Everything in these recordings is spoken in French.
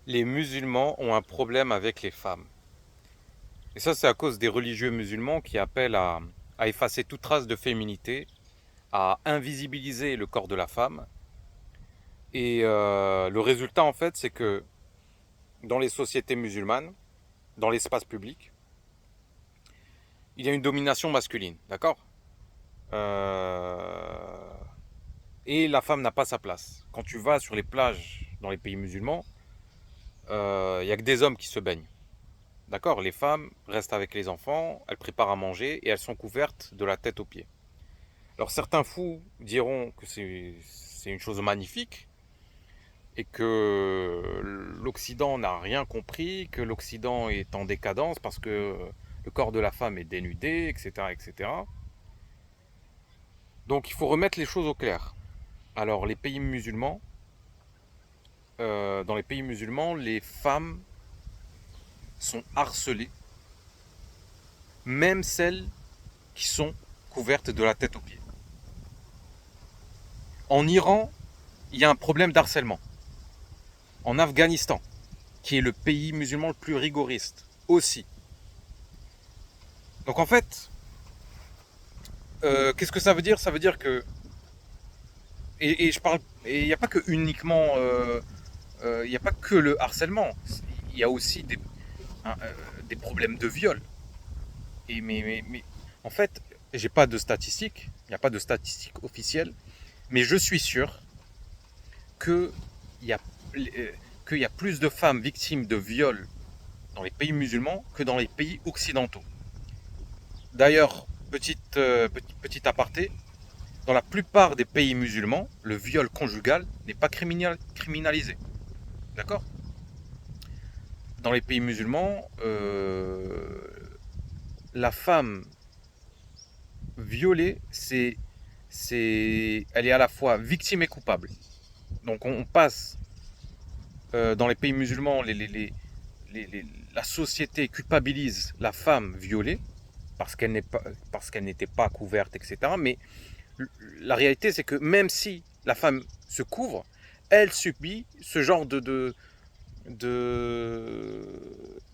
Les musulmans ont un problème avec les femmes. Et ça, c'est à cause des religieux musulmans qui appellent à effacer toute trace de féminité, à invisibiliser le corps de la femme. Et le résultat, en fait, c'est que dans les sociétés musulmanes, dans l'espace public, il y a une domination masculine, d'accord. Euh, Et la femme n'a pas sa place. Quand tu vas sur les plages dans les pays musulmans, il n'y a que des hommes qui se baignent. D'accord. Les femmes restent avec les enfants, elles préparent à manger et elles sont couvertes de la tête aux pieds. Alors certains fous diront que c'est une chose magnifique et que l'Occident n'a rien compris, que l'Occident est en décadence parce que le corps de la femme est dénudé, etc., etc. Donc il faut remettre les choses au clair. Alors les pays musulmans, dans les pays musulmans, les femmes sont harcelées, même celles qui sont couvertes de la tête aux pieds. En Iran, il y a un problème d'harcèlement. En Afghanistan, qui est le pays musulman le plus rigoriste, aussi. Donc en fait, qu'est-ce que ça veut dire? Ça veut dire que, et je parle, et il n'y a pas que uniquement, il n'y a pas que le harcèlement. Il y a aussi des problèmes de viol. Mais en fait, j'ai pas de statistiques, il n'y a pas de statistiques officielles, mais je suis sûr qu'il y a, qu'il y a plus de femmes victimes de viols dans les pays musulmans que dans les pays occidentaux. D'ailleurs, petit aparté, dans la plupart des pays musulmans, le viol conjugal n'est pas criminalisé. D'accord. Dans les pays musulmans, la femme violée, elle est à la fois victime et coupable. Donc on passe dans les pays musulmans, les- la société culpabilise la femme violée parce qu'elle n'était pas couverte, etc. Mais la réalité, c'est que même si la femme se couvre, elle subit ce genre de, de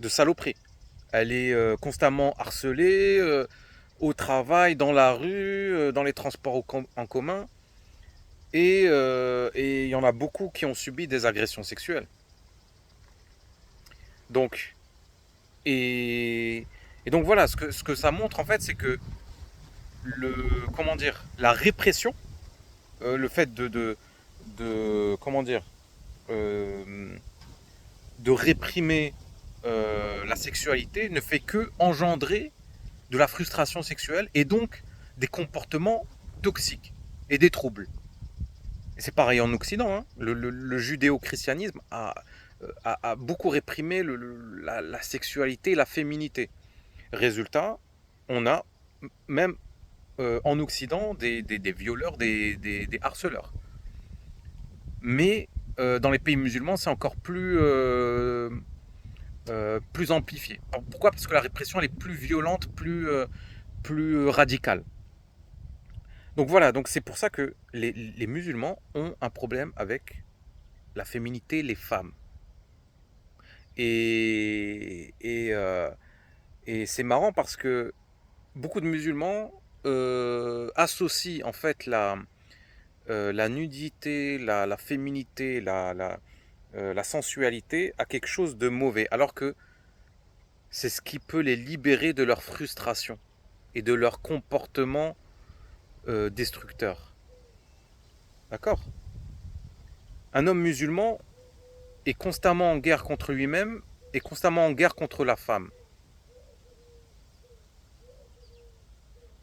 saloperie. Elle est constamment harcelée au travail, dans la rue, dans les transports en commun. Et il y en a beaucoup qui ont subi des agressions sexuelles. Donc, et, et donc voilà, ce que ça montre en fait, c'est que comment dire, la répression, le fait comment dire, euh, de réprimer la sexualité ne fait que engendrer de la frustration sexuelle et donc des comportements toxiques et des troubles. Et c'est pareil en Occident, hein. Le judéo-christianisme a beaucoup réprimé la sexualité et la féminité. Résultat, on a même en Occident des violeurs, des harceleurs. Mais dans les pays musulmans, c'est encore plus amplifié. Pourquoi? Parce que la répression elle est plus violente, plus radicale. Donc voilà, donc c'est pour ça que les musulmans ont un problème avec la féminité, les femmes. Et, et, euh, et c'est marrant parce que beaucoup de musulmans associent en fait la nudité, la féminité, la sensualité à quelque chose de mauvais, alors que c'est ce qui peut les libérer de leur frustration et de leur comportement destructeur. D'accord. Un homme musulman est constamment en guerre contre lui-même et constamment en guerre contre la femme.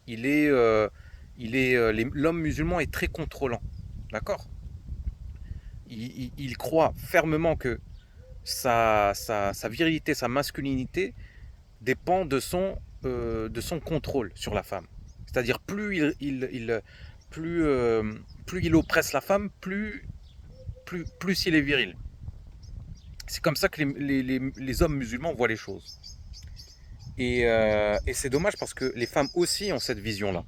Il est, l'homme musulman est très contrôlant. D'accord. Il croit fermement que sa virilité, sa masculinité dépend de son contrôle sur la femme. C'est-à-dire plus, plus il oppresse la femme, plus il est viril. C'est comme ça que les hommes musulmans voient les choses. Et c'est dommage parce que les femmes aussi ont cette vision-là.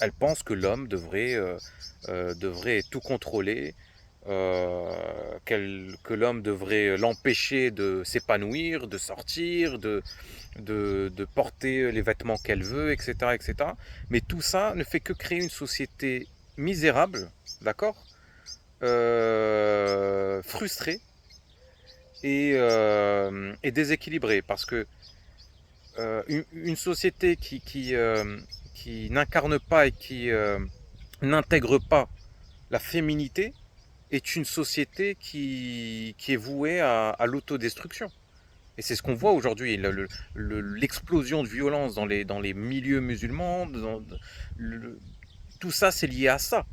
Elles pensent que l'homme devrait tout contrôler, que l'homme devrait l'empêcher de s'épanouir, de sortir, de porter les vêtements qu'elle veut, etc., etc. Mais tout ça ne fait que créer une société misérable, d'accord, frustrée et déséquilibrée. Parce que une société qui n'incarne pas et qui n'intègre pas la féminité est une société qui est vouée à l'autodestruction. Et c'est ce qu'on voit aujourd'hui, l'explosion de violence dans les milieux musulmans, tout ça c'est lié à ça.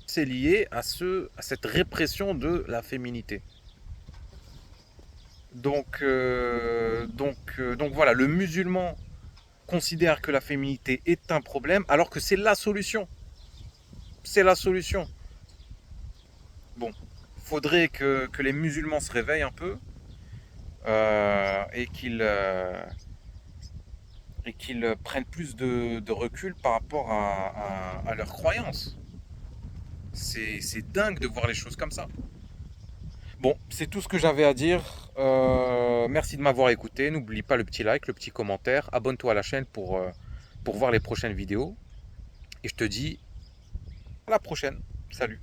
C'est lié à cette répression de la féminité. Donc voilà, le musulman considère que la féminité est un problème alors que c'est la solution. C'est la solution. Bon, faudrait que les musulmans se réveillent un peu et qu'ils prennent plus de recul par rapport à leurs croyances. C'est dingue de voir les choses comme ça. Bon, c'est tout ce que j'avais à dire. Merci de m'avoir écouté. N'oublie pas le petit like, le petit commentaire. Abonne-toi à la chaîne pour voir les prochaines vidéos. Et je te dis à la prochaine. Salut.